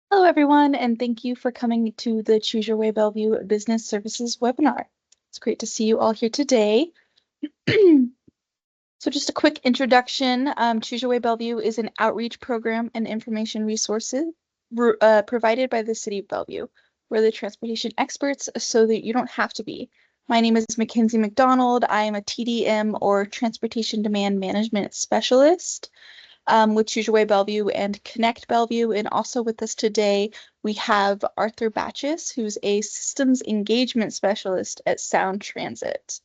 Hello, everyone, and thank you for coming to the Choose Your Way Bellevue Business Services webinar. It's great to see you all here today. So just a quick introduction. Choose Your Way Bellevue is an outreach program and information resources provided by the City of Bellevue. We're the transportation experts so that you don't have to be. My name is Mackenzie McDonald. I am a TDM or Transportation Demand Management Specialist with Choose Your Way Bellevue and Connect Bellevue. And also with us today, we have Arthur Bachus, who's a systems engagement specialist at Sound Transit.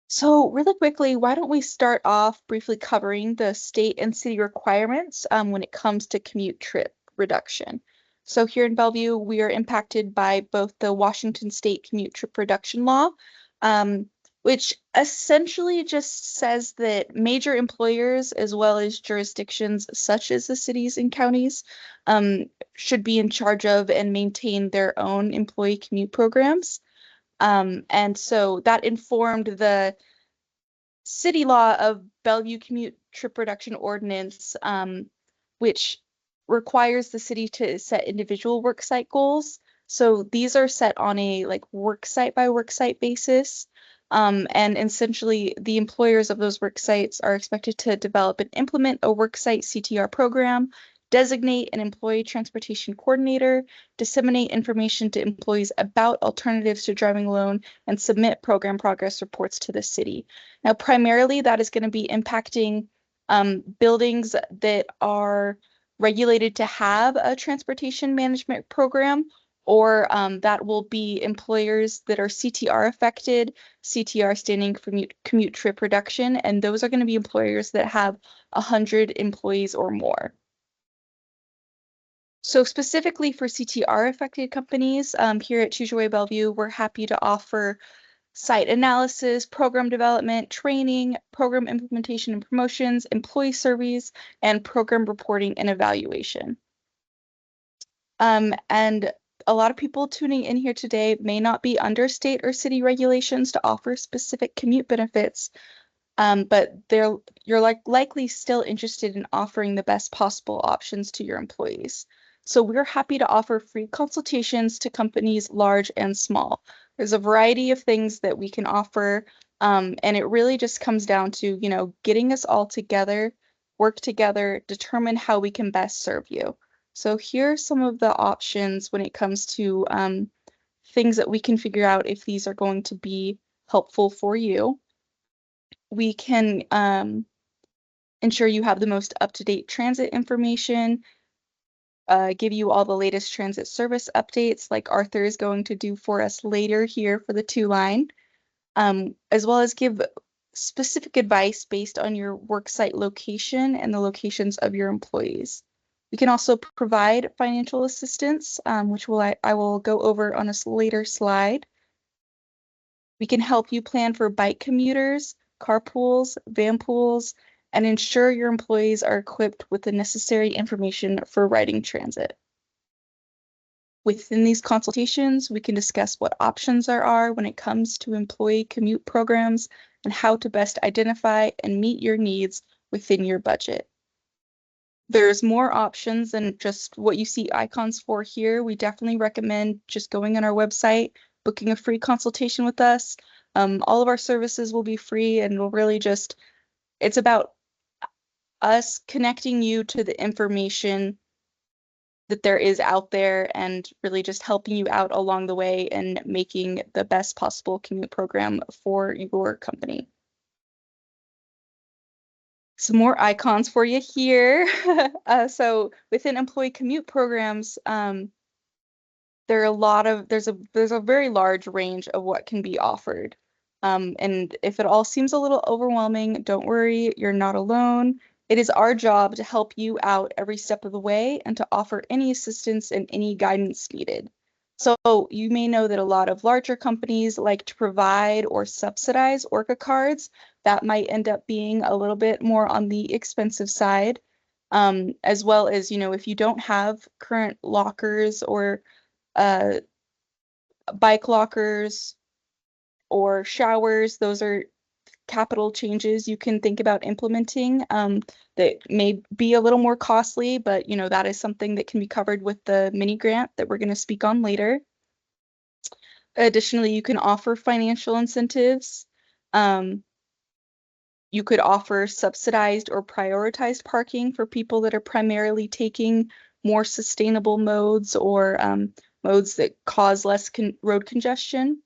So really quickly, why don't we start off briefly covering the state and city requirements when it comes to commute trip reduction. So here in Bellevue, we are impacted by both the Washington State Commute Trip Reduction Law, um, which essentially just says that major employers as well as jurisdictions such as the cities and counties should be in charge of and maintain their own employee commute programs. And so that informed the city law of Bellevue Commute Trip Reduction Ordinance, which requires the city to set individual worksite goals. So these are set on a like worksite by worksite basis. And essentially, the employers of those work sites are expected to develop and implement a worksite CTR program, designate an employee transportation coordinator, disseminate information to employees about alternatives to driving alone, and submit program progress reports to the city. Now, primarily, that is going to be impacting buildings that are regulated to have a transportation management program, or that will be employers that are CTR affected, CTR standing for commute trip reduction, and those are going to be employers that have 100 employees or more. So specifically for CTR affected companies, here at Choose Your Way Bellevue, we're happy to offer site analysis, program development, training, program implementation and promotions, employee surveys, and program reporting and evaluation. And a lot of people tuning in here today may not be under state or city regulations to offer specific commute benefits, but you're likely still interested in offering the best possible options to your employees. So we're happy to offer free consultations to companies large and small. There's a variety of things that we can offer, and it really just comes down to, getting us all together, work together, determine how we can best serve you. So here are some of the options when it comes to things that we can figure out if these are going to be helpful for you. We can ensure you have the most up-to-date transit information, give you all the latest transit service updates like Arthur is going to do for us later here for the 2-line, as well as give specific advice based on your worksite location and the locations of your employees. We can also provide financial assistance, which I will go over on a later slide. We can help you plan for bike commuters, carpools, van pools, and ensure your employees are equipped with the necessary information for riding transit. Within these consultations, we can discuss what options there are when it comes to employee commute programs and how to best identify and meet your needs within your budget. There's more options than just what you see icons for here. We definitely recommend just going on our website, booking a free consultation with us. All of our services will be free, and we'll really it's about us connecting you to the information that there is out there and really just helping you out along the way and making the best possible commute program for your company. Some more icons for you here. So within employee commute programs, there's a very large range of what can be offered. And if it all seems a little overwhelming, don't worry, you're not alone. It is our job to help you out every step of the way and to offer any assistance and any guidance needed. So you may know that a lot of larger companies like to provide or subsidize Orca cards. That might end up being a little bit more on the expensive side, as well as, if you don't have current lockers or uh, bike lockers or showers, those capital changes you can think about implementing that may be a little more costly, but that is something that can be covered with the mini grant that we're going to speak on later. Additionally, you can offer financial incentives. You could offer subsidized or prioritized parking for people that are primarily taking more sustainable modes or modes that cause less road congestion.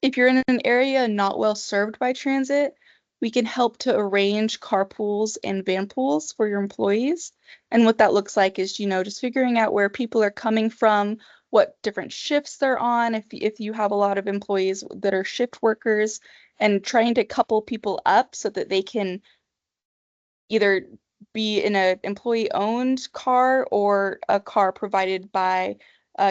If you're in an area not well served by transit, we can help to arrange carpools and van pools for your employees. And what that looks like is, just figuring out where people are coming from, what different shifts they're on, if you have a lot of employees that are shift workers, and trying to couple people up so that they can either be in an employee-owned car or a car provided by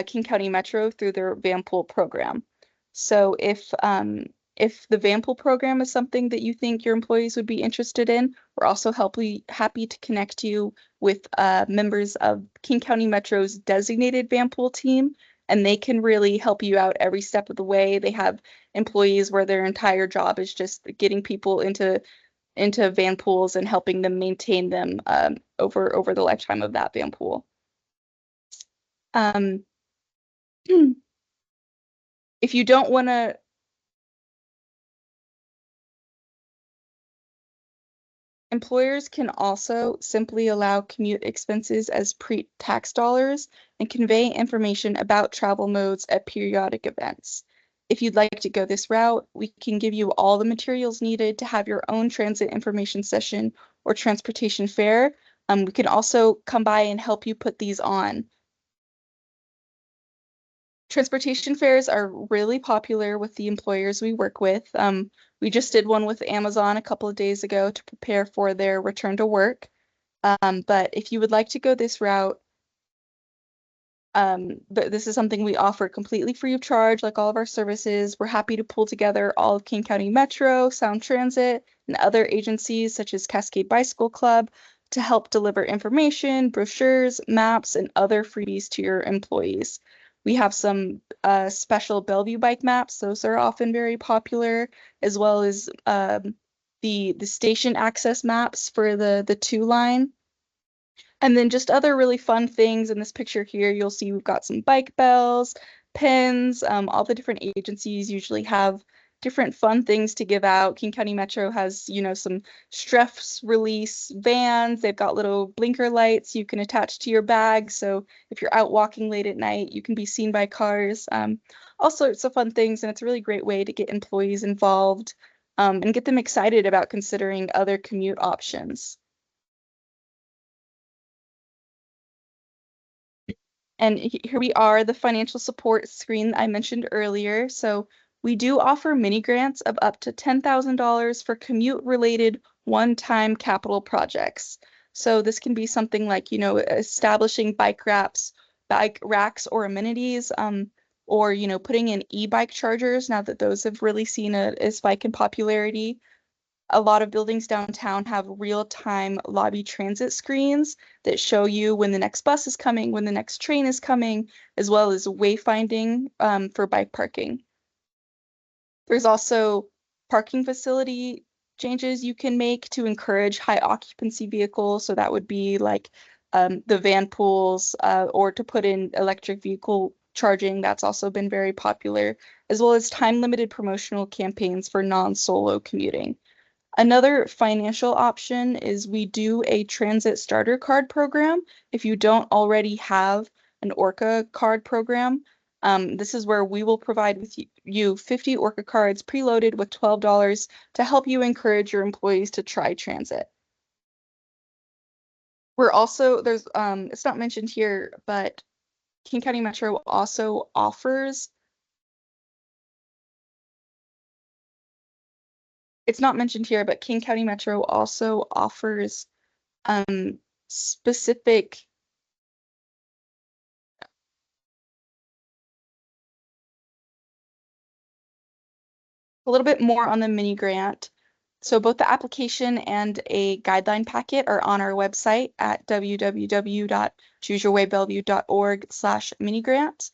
King County Metro through their van pool program. So if the van pool program is something that you think your employees would be interested in, we're also happy to connect you with members of King County Metro's designated van pool team, and they can really help you out every step of the way. They have employees where their entire job is just getting people into van pools and helping them maintain them over the lifetime of that van pool. If you don't want to, employers can also simply allow commute expenses as pre-tax dollars and convey information about travel modes at periodic events. If you'd like to go this route, we can give you all the materials needed to have your own transit information session or transportation fair. We can also come by and help you put these on. Transportation fairs are really popular with the employers we work with. We just did one with Amazon a couple of days ago to prepare for their return to work. But if you would like to go this route, but this is something we offer completely free of charge, like all of our services. We're happy to pull together all of King County Metro, Sound Transit, and other agencies such as Cascade Bicycle Club to help deliver information, brochures, maps, and other freebies to your employees. We have some special Bellevue bike maps. Those are often very popular, as well as the station access maps for the 2 line. And then just other really fun things in this picture here, you'll see we've got some bike bells, pins, all the different agencies usually have different fun things to give out. King County Metro has, some stress release vans. They've got little blinker lights you can attach to your bag. So if you're out walking late at night, you can be seen by cars. All sorts of fun things. And it's a really great way to get employees involved and get them excited about considering other commute options. And here we are, the financial support screen I mentioned earlier. So we do offer mini grants of up to $10,000 for commute-related one-time capital projects. So this can be something like, establishing bike racks or amenities, or, putting in e-bike chargers now that those have really seen a spike in popularity. A lot of buildings downtown have real-time lobby transit screens that show you when the next bus is coming, when the next train is coming, as well as wayfinding for bike parking. There's also parking facility changes you can make to encourage high occupancy vehicles. So that would be like the van pools or to put in electric vehicle charging. That's also been very popular, as well as time-limited promotional campaigns for non-solo commuting. Another financial option is we do a transit starter card program. If you don't already have an Orca card program, this is where we will provide with you 50 Orca cards preloaded with $12 to help you encourage your employees to try transit. We're also, it's not mentioned here, but King County Metro also offers, it's not mentioned here, but King County Metro also offers specific a little bit more on the mini grant. So both the application and a guideline packet are on our website at www.chooseyourwaybellevue.org/mini grant.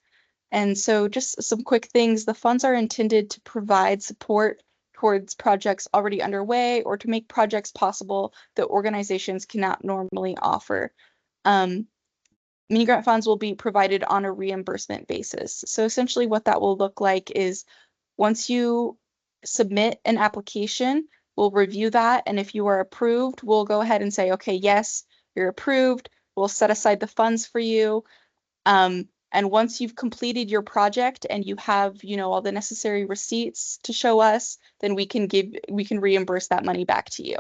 And so just some quick things. The funds are intended to provide support towards projects already underway or to make projects possible that organizations cannot normally offer. Mini grant funds will be provided on a reimbursement basis. So essentially what that will look like is once you submit an application, we'll review that. And if you are approved, we'll go ahead and say, okay, yes, you're approved. We'll set aside the funds for you. And once you've completed your project and you have, all the necessary receipts to show us, then we can reimburse that money back to you.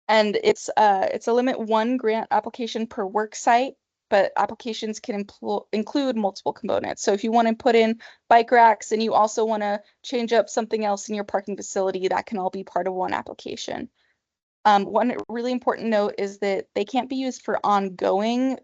And it's a limit one grant application per work site, but applications can include multiple components. So if you want to put in bike racks and you also want to change up something else in your parking facility, that can all be part of one application. One really important note is that they can't be used for ongoing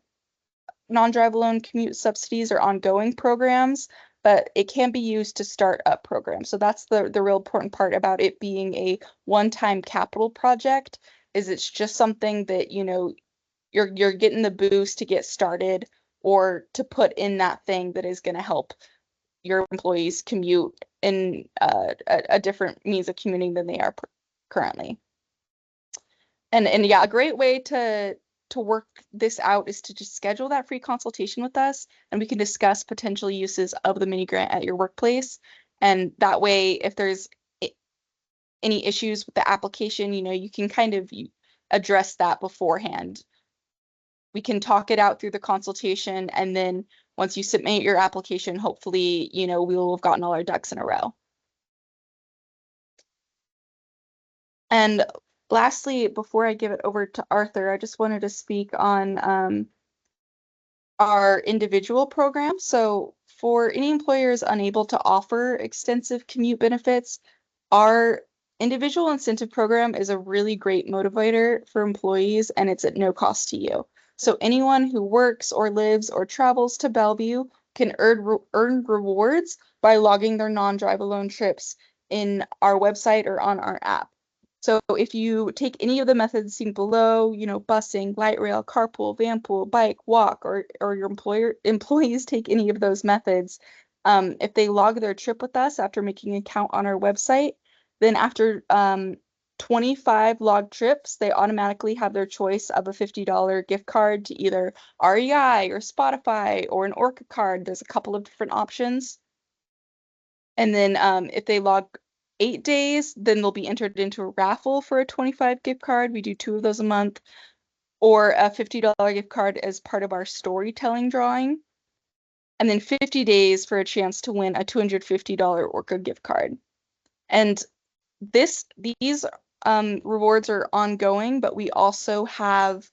non-drive alone commute subsidies or ongoing programs, but it can be used to start up programs. So that's the real important part about it being a one-time capital project, is it's just something that, you're getting the boost to get started or to put in that thing that is going to help your employees commute in a different means of commuting than they are currently. And yeah, a great way to work this out is to just schedule that free consultation with us, and we can discuss potential uses of the mini grant at your workplace. And that way, if there's any issues with the application, you can kind of address that beforehand. We can talk it out through the consultation, and then once you submit your application, hopefully, we will have gotten all our ducks in a row. And lastly, before I give it over to Arthur, I just wanted to speak on our individual program. So for any employers unable to offer extensive commute benefits, our individual incentive program is a really great motivator for employees, and it's at no cost to you. So anyone who works or lives or travels to Bellevue can earn rewards by logging their non-drive alone trips in our website or on our app. So if you take any of the methods seen below, busing, light rail, carpool, vanpool, bike, walk, or your employees take any of those methods, if they log their trip with us after making an account on our website, then after 25 logged trips, they automatically have their choice of a $50 gift card to either REI or Spotify or an Orca card. There's a couple of different options. And then if they log 8 days, then they'll be entered into a raffle for a 25 gift card. We do 2 of those a month, or a $50 gift card as part of our storytelling drawing. And then 50 days for a chance to win a $250 Orca gift card. And these rewards are ongoing, but we also have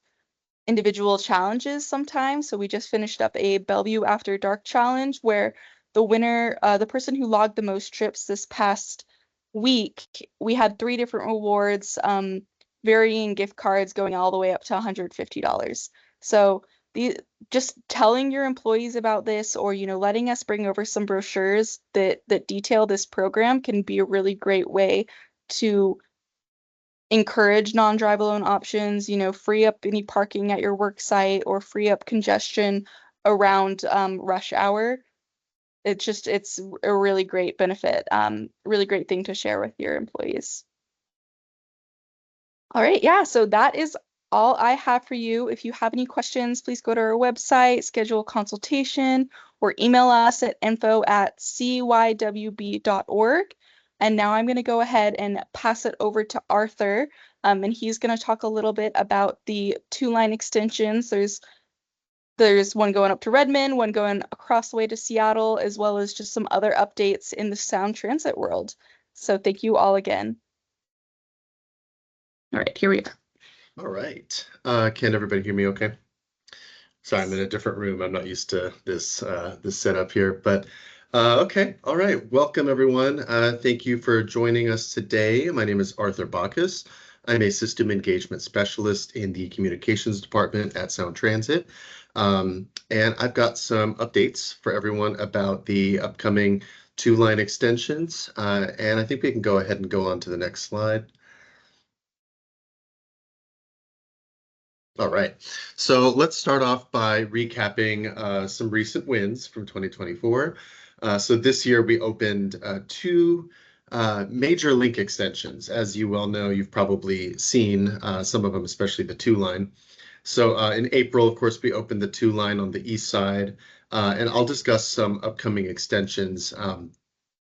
individual challenges sometimes. So we just finished up a Bellevue After Dark challenge where the winner, the person who logged the most trips this past week, we had 3 different rewards, varying gift cards going all the way up to $150. So just telling your employees about this, or letting us bring over some brochures that detail this program can be a really great way to encourage non-drive alone options, free up any parking at your work site or free up congestion around rush hour. It's a really great benefit, really great thing to share with your employees. All right, yeah, so that is all I have for you. If you have any questions, please go to our website, schedule a consultation, or email us at info@cywb.org. And now I'm going to go ahead and pass it over to Arthur, and he's going to talk a little bit about the 2-line extensions. There's one going up to Redmond, one going across the way to Seattle, as well as just some other updates in the Sound Transit world. So thank you all again. All right, here we are. All right. Can everybody hear me okay? Sorry, I'm in a different room. I'm not used to this setup here, but okay. All right. Welcome, everyone. Thank you for joining us today. My name is Arthur Bachus. I'm a system engagement specialist in the communications department at Sound Transit. And I've got some updates for everyone about the upcoming 2-line extensions. And I think we can go ahead and go on to the next slide. All right, so let's start off by recapping some recent wins from 2024. So this year we opened two major link extensions. As you well know, you've probably seen some of them, especially the 2 line. So in April, of course, we opened the 2 line on the east side, and I'll discuss some upcoming extensions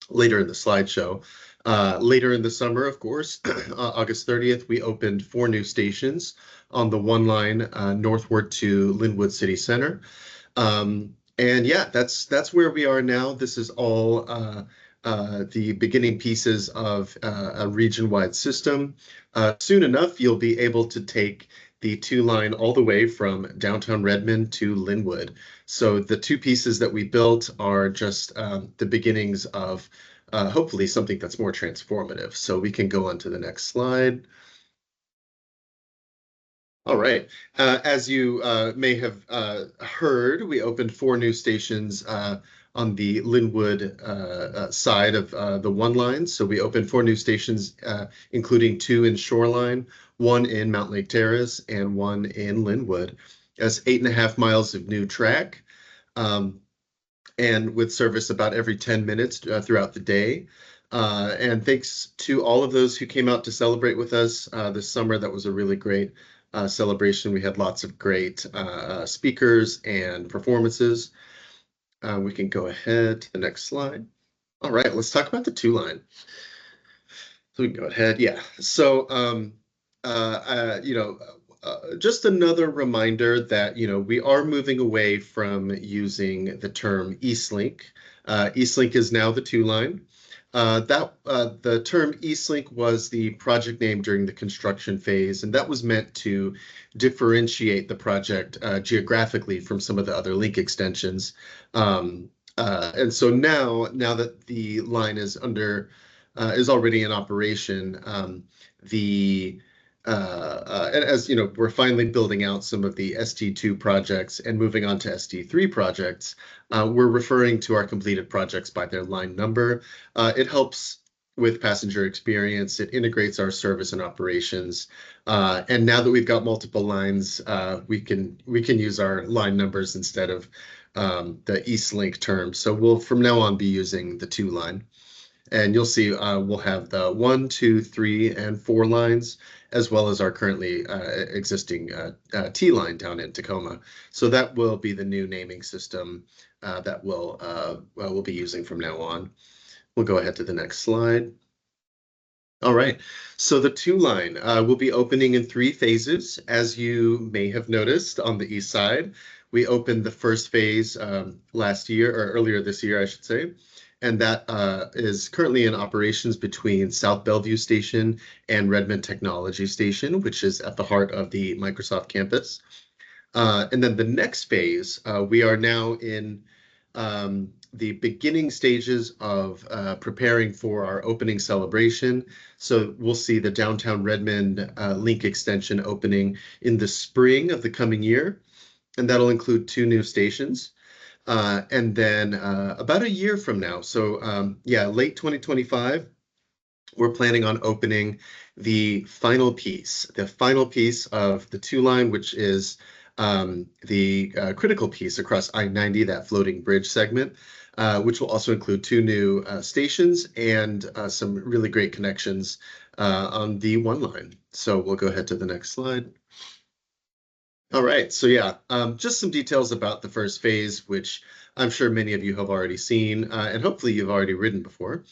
later in the slideshow. Later in the summer, of course, August 30th, we opened 4 new stations on the 1 line northward to Linwood City Center. And yeah, that's where we are now. This is all the beginning pieces of a region-wide system. Soon enough, you'll be able to take the 2 line all the way from downtown Redmond to Linwood. So the 2 pieces that we built are just the beginnings of hopefully something that's more transformative. So we can go on to the next slide. All right. As you may have heard, we opened 4 new stations on the Linwood side of the 1 line. So we opened 4 new stations, including 2 in Shoreline, 1 in Mount Lake Terrace, and 1 in Linwood. That's 8.5 miles of new track, and with service about every 10 minutes throughout the day. And thanks to all of those who came out to celebrate with us this summer. That was a really great celebration. We had lots of great speakers and performances. We can go ahead to the next slide. All right, let's talk about the 2 line. So we can go ahead. Yeah. So, just another reminder that, we are moving away from using the term Eastlink. Eastlink is now the 2 line. The term Eastlink was the project name during the construction phase, and that was meant to differentiate the project geographically from some of the other link extensions. And so now that the line is already in operation, and as you know, we're finally building out some of the ST2 projects and moving on to ST3 projects. We're referring to our completed projects by their line number. It helps with passenger experience. It integrates our service and operations. And now that we've got multiple lines, we can use our line numbers instead of the Eastlink term. So we'll from now on be using the 2 line. And you'll see we'll have the 1, 2, 3, and 4 lines, as well as our currently existing T line down in Tacoma. So that will be the new naming system that we'll be using from now on. We'll go ahead to the next slide. All right, so the 2 line will be opening in 3 phases. As you may have noticed on the east side, we opened the first phase last year, or earlier this year, I should say. And that is currently in operations between South Bellevue Station and Redmond Technology Station, which is at the heart of the Microsoft campus. And then the next phase, we are now in the beginning stages of preparing for our opening celebration. So we'll see the downtown Redmond link extension opening in the spring of the coming year. And that'll include 2 new stations. And then about a year from now, so late 2025, we're planning on opening the final piece of the 2 line, which is the critical piece across I-90, that floating bridge segment, which will also include 2 new stations and some really great connections on the 1 line. So we'll go ahead to the next slide. All right, so just some details about the first phase, which I'm sure many of you have already seen, and hopefully you've already ridden before.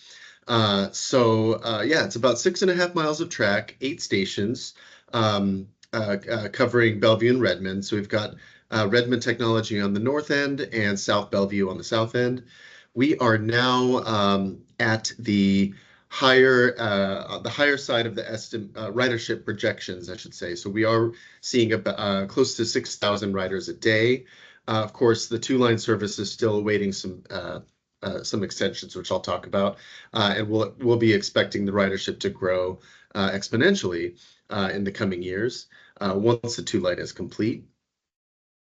It's about 6.5 miles of track, 8 stations, covering Bellevue and Redmond. So we've got Redmond Technology on the north end and South Bellevue on the south end. We are now at the higher side of the ridership projections, I should say. So we are seeing about close to 6,000 riders a day. Of course, the 2 line service is still awaiting some extensions, which I'll talk about, and we'll be expecting the ridership to grow exponentially in the coming years once the 2 line is complete.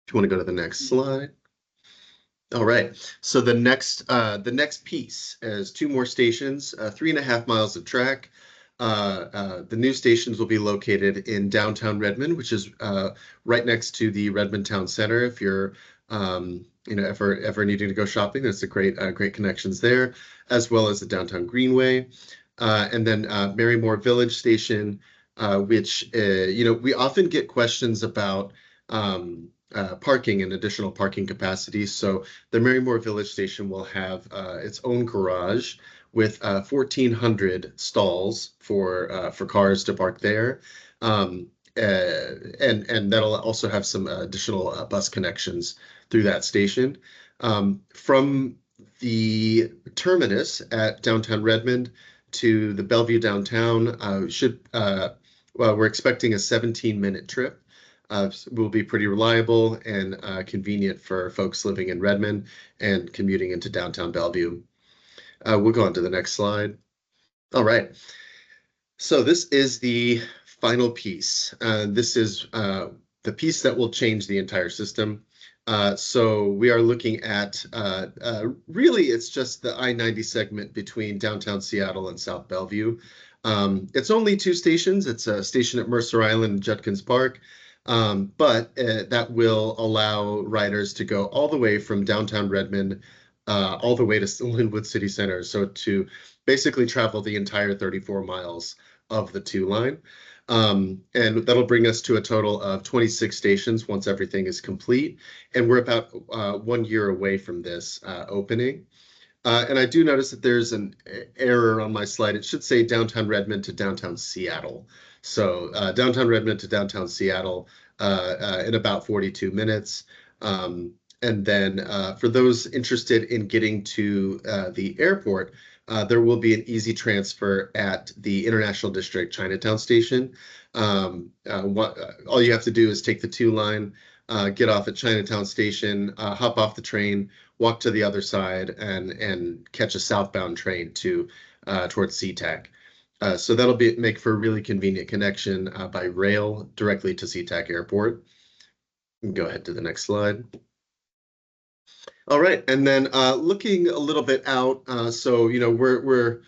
If you want to go to the next slide. All right, so the next piece is 2 more stations, 3.5 miles of track. The new stations will be located in downtown Redmond, which is right next to the Redmond Town Center. If you're ever needing to go shopping, there's a great connections there, as well as the downtown Greenway, and then Marymore Village Station, which we often get questions about parking and additional parking capacity. So the Marymore Village Station will have its own garage with 1,400 stalls for cars to park there. And that'll also have some additional bus connections through that station. From the terminus at downtown Redmond to the Bellevue downtown well, we're expecting a 17-minute trip. Will be pretty reliable and convenient for folks living in Redmond and commuting into downtown Bellevue. We'll go on to the next slide. All right. So this is the final piece. This is the piece that will change the entire system. So we are looking at really it's just the I-90 segment between downtown Seattle and South Bellevue. It's only 2 stations. It's a station at Mercer Island and Judkins Park, but that will allow riders to go all the way from downtown Redmond all the way to Linwood City Center. So to basically travel the entire 34 miles of the 2 line. And that'll bring us to a total of 26 stations once everything is complete. And we're about 1 year away from this opening. And I do notice that there's an error on my slide. It should say downtown Redmond to downtown Seattle. So downtown Redmond to downtown Seattle in about 42 minutes. And then for those interested in getting to the airport, there will be an easy transfer at the International District Chinatown station. All you have to do is take the 2 line, get off at Chinatown station, hop off the train, walk to the other side, and catch a southbound train towards SeaTac. So that'll make for a really convenient connection by rail directly to SeaTac Airport. Go ahead to the next slide. All right, and then looking a little bit out, so we're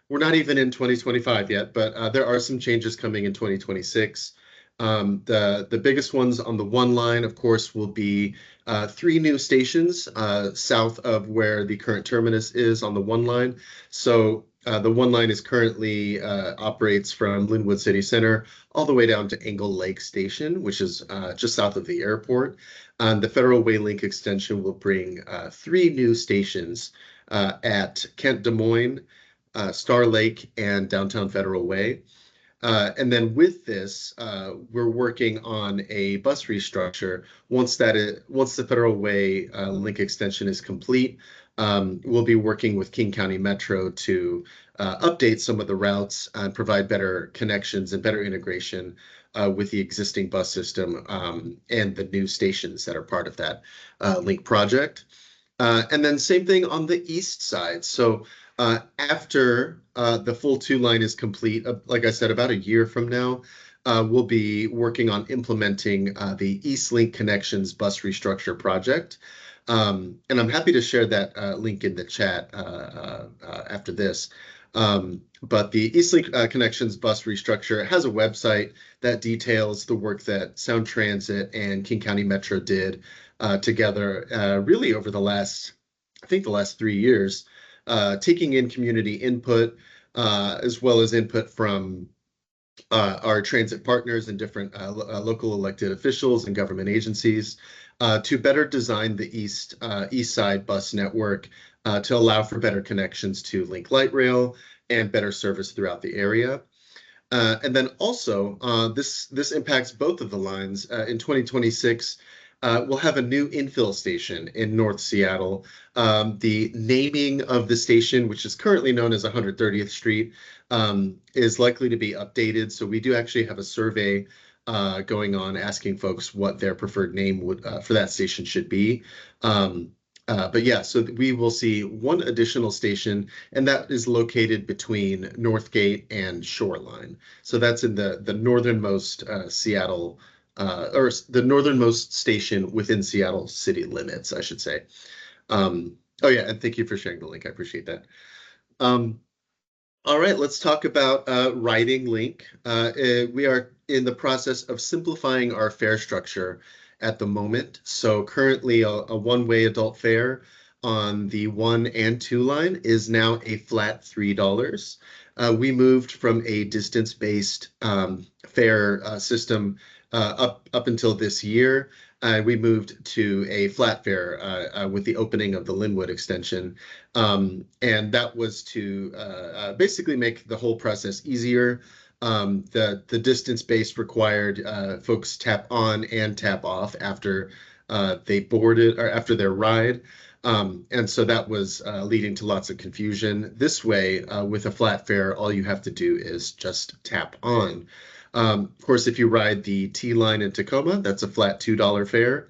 not even in 2025 yet, but there are some changes coming in 2026. The biggest ones on the 1 line, of course, will be 3 new stations south of where the current terminus is on the 1 line. So the 1 line is currently operates from Linwood City Center all the way down to Angle Lake Station, which is just south of the airport. The Federal Way Link extension will bring 3 new stations at Kent Des Moines, Star Lake, and downtown Federal Way. And then with this, we're working on a bus restructure. Once the Federal Way link extension is complete, we'll be working with King County Metro to update some of the routes and provide better connections and better integration with the existing bus system and the new stations that are part of that link project. And then same thing on the east side. So after the full 2 line is complete, like I said, about a year from now, we'll be working on implementing the East Link Connections bus restructure project. And I'm happy to share that link in the chat after this. But the Eastlink Connections bus restructure has a website that details the work that Sound Transit and King County Metro did together really over the last 3 years, taking in community input as well as input from our transit partners and different local elected officials and government agencies to better design the east side bus network to allow for better connections to Link Light Rail and better service throughout the area. And then also, this impacts both of the lines. In 2026, we'll have a new infill station in North Seattle. The naming of the station, which is currently known as 130th Street, is likely to be updated. So we do actually have a survey going on asking folks what their preferred name would for that station should be. But yeah, so we will see 1 additional station, and that is located between Northgate and Shoreline. So that's in the northernmost Seattle, or the northernmost station within Seattle city limits, I should say. Oh yeah, and thank you for sharing the link. I appreciate that. All right, let's talk about Riding Link. We are in the process of simplifying our fare structure at the moment. So currently a one-way adult fare on the 1 and 2 line is now a flat $3. We moved from a distance-based fare system up until this year. We moved to a flat fare with the opening of the Linwood extension. And that was to basically make the whole process easier. The distance based required folks tap on and tap off after they boarded or after their ride. And so that was leading to lots of confusion. This way, with a flat fare, all you have to do is just tap on. Of course, if you ride the T line in Tacoma, that's a flat $2 fare.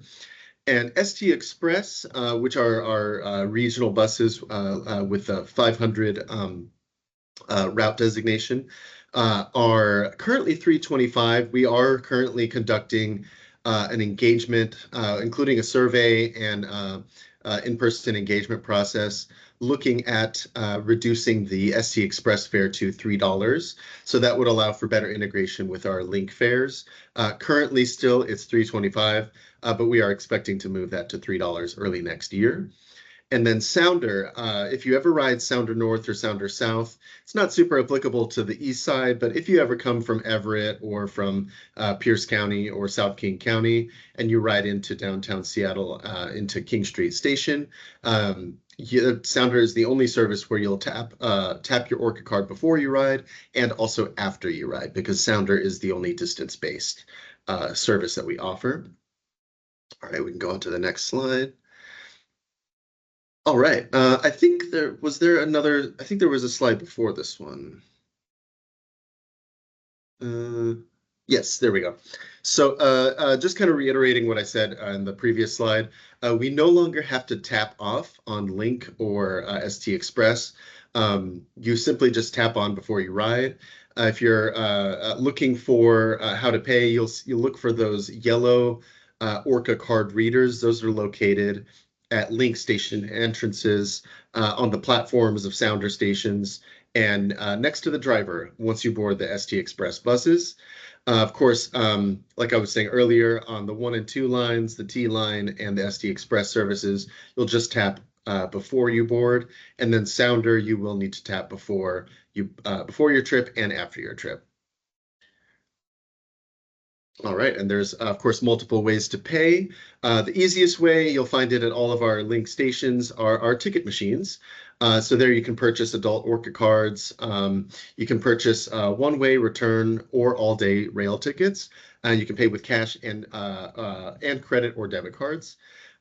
And ST Express, which are our regional buses with a 500 route designation, are currently 325. We are currently conducting an engagement, including a survey and in-person engagement process, looking at reducing the ST Express fare to $3. So that would allow for better integration with our link fares. Currently, still it's 325, but we are expecting to move that to $3 early next year. And then Sounder, if you ever ride Sounder North or Sounder South, it's not super applicable to the east side, but if you ever come from Everett or from Pierce County or South King County and you ride into downtown Seattle, into King Street Station, Sounder is the only service where you'll tap your Orca card before you ride and also after you ride, because Sounder is the only distance-based service that we offer. All right, we can go on to the next slide. All right. I think there was another. I think there was a slide before this one. Uh, yes, there we go. So just kind of reiterating what I said in the previous slide, we no longer have to tap off on Link or ST Express. You simply just tap on before you ride. If you're looking for how to pay, you'll look for those yellow Orca card readers. Those are located at link station entrances on the platforms of Sounder stations and next to the driver once you board the ST Express buses. Of course, like I was saying earlier, on the 1 and 2 lines, the T line and the ST Express services, you'll just tap before you board, and then Sounder, you will need to tap before your trip and after your trip. All right, and there's, of course, multiple ways to pay. The easiest way, you'll find it at all of our link stations, are our ticket machines. So there you can purchase adult Orca cards. You can purchase one-way return or all-day rail tickets. You can pay with cash and credit or debit cards.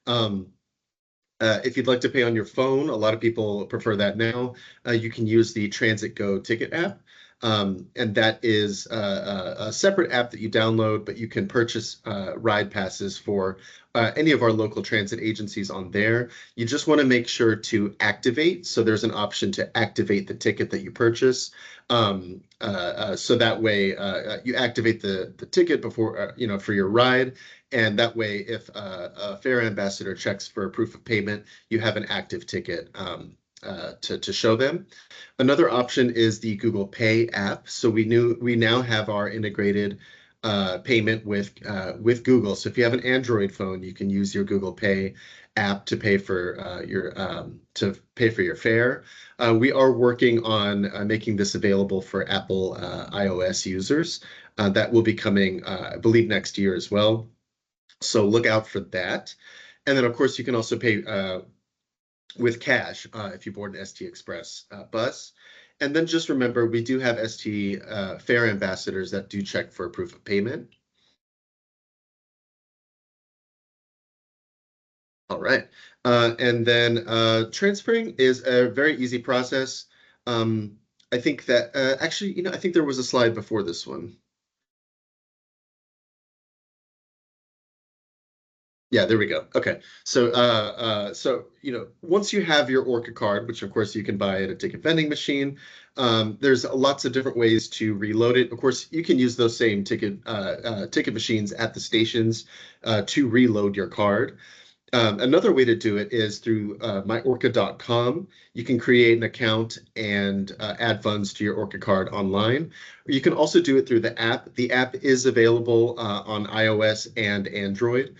If you'd like to pay on your phone, a lot of people prefer that now. You can use the Transit Go ticket app. And that is a separate app that you download, but you can purchase ride passes for any of our local transit agencies on there. You just want to make sure to activate. So there's an option to activate the ticket that you purchase. So that way you activate the ticket before, for your ride. And that way, if a fare ambassador checks for a proof of payment, you have an active ticket to show them. Another option is the Google Pay app. So we now have our integrated payment with Google. So if you have an Android phone, you can use your Google Pay app to pay for your fare. We are working on making this available for Apple iOS users. That will be coming, I believe, next year as well. So look out for that. And then, of course, you can also pay with cash if you board an ST Express bus. And then just remember, we do have ST fare ambassadors that do check for a proof of payment. All right. And then transferring is a very easy process. I think that actually, I think there was a slide before this one. Yeah, there we go. Okay. So once you have your Orca card, which of course you can buy at a ticket vending machine, there's lots of different ways to reload it. Of course, you can use those same ticket machines at the stations to reload your card. Another way to do it is through myOrca.com. You can create an account and add funds to your Orca card online. Or you can also do it through the app. The app is available on iOS and Android.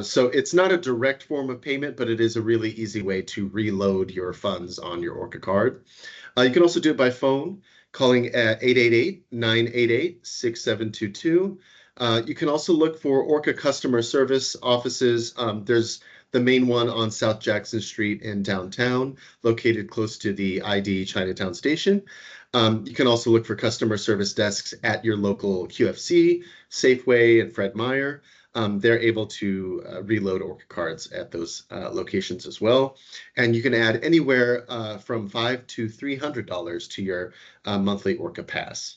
So it's not a direct form of payment, but it is a really easy way to reload your funds on your Orca card. You can also do it by phone, calling at 888-988-6722. You can also look for Orca customer service offices. There's the main one on South Jackson Street in downtown, located close to the ID Chinatown station. You can also look for customer service desks at your local QFC, Safeway, and Fred Meyer. They're able to reload Orca cards at those locations as well. And you can add anywhere from $5 to $300 to your monthly Orca pass.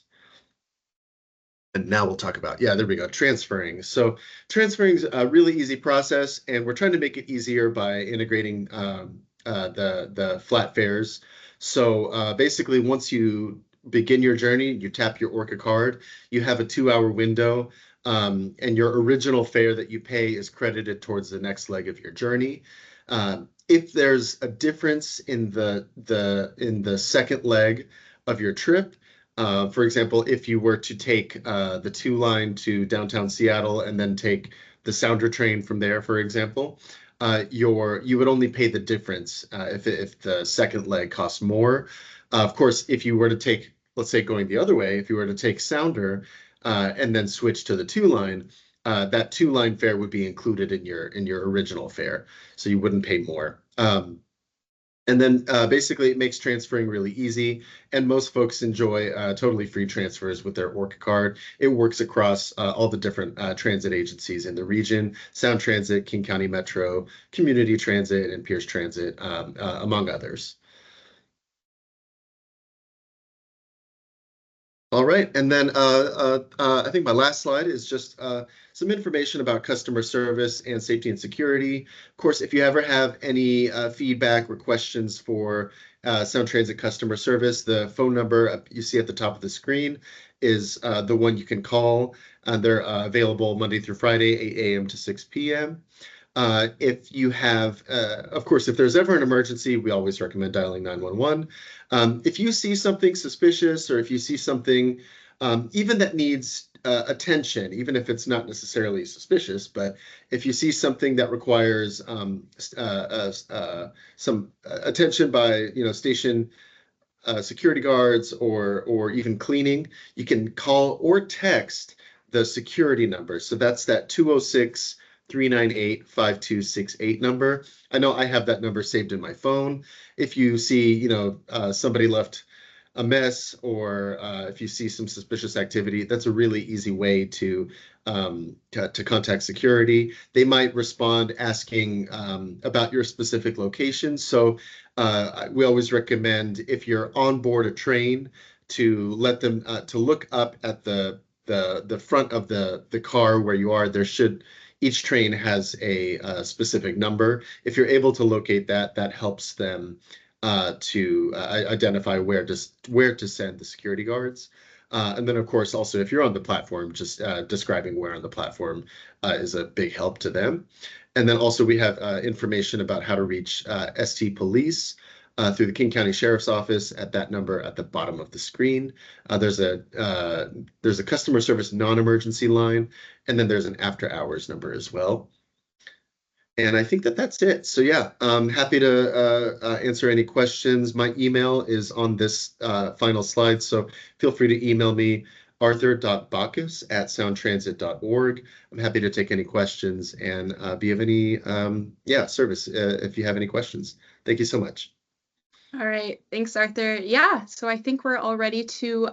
And now we'll talk about, there we go, transferring. So transferring is a really easy process, and we're trying to make it easier by integrating the flat fares. So basically, once you begin your journey, you tap your Orca card, you have a 2-hour window, and your original fare that you pay is credited towards the next leg of your journey. If there's a difference in the second leg of your trip, for example, if you were to take the 2 line to downtown Seattle and then take the Sounder train from there, for example, you would only pay the difference if the second leg costs more. Of course, if you were to take, let's say going the other way, if you were to take Sounder and then switch to the 2 line, that 2 line fare would be included in your original fare, so you wouldn't pay more. And then basically it makes transferring really easy, and most folks enjoy totally free transfers with their Orca card. It works across all the different transit agencies in the region: Sound Transit, King County Metro, Community Transit, and Pierce Transit, among others. All right, and then I think my last slide is just some information about customer service and safety and security. Of course, if you ever have any feedback or questions for Sound Transit customer service, the phone number you see at the top of the screen is the one you can call. They're available Monday through Friday, 8 a.m. to 6 p.m. If you have, of course, if there's ever an emergency, we always recommend dialing 911. If you see something suspicious, or if you see something even that needs attention, even if it's not necessarily suspicious, but if you see something that requires some attention by station security guards or even cleaning, you can call or text the security number. So that's that 206-398-5268 number. I know I have that number saved in my phone. If you see, somebody left a mess, or if you see some suspicious activity, that's a really easy way to contact security. They might respond asking about your specific location. So we always recommend, if you're on board a train, to let them to look up at the front of the car where you are. Each train has a specific number. If you're able to locate that, that helps them to identify where to send the security guards. And then, of course, also, if you're on the platform, just describing where on the platform is a big help to them. And then also we have information about how to reach ST Police through the King County Sheriff's Office at that number at the bottom of the screen. There's a customer service non-emergency line, and then there's an after-hours number as well. And I think that's it. So yeah, I'm happy to answer any questions. My email is on this final slide, so feel free to email me, arthur.bachus@soundtransit.org. I'm happy to take any questions and be of any service if you have any questions. Thank you so much. All right, thanks, Arthur. Yeah, so I think we're all ready to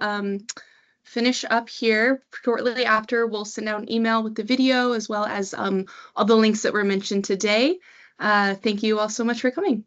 finish up here. Shortly after, we'll send out an email with the video, as well as all the links that were mentioned today. Thank you all so much for coming.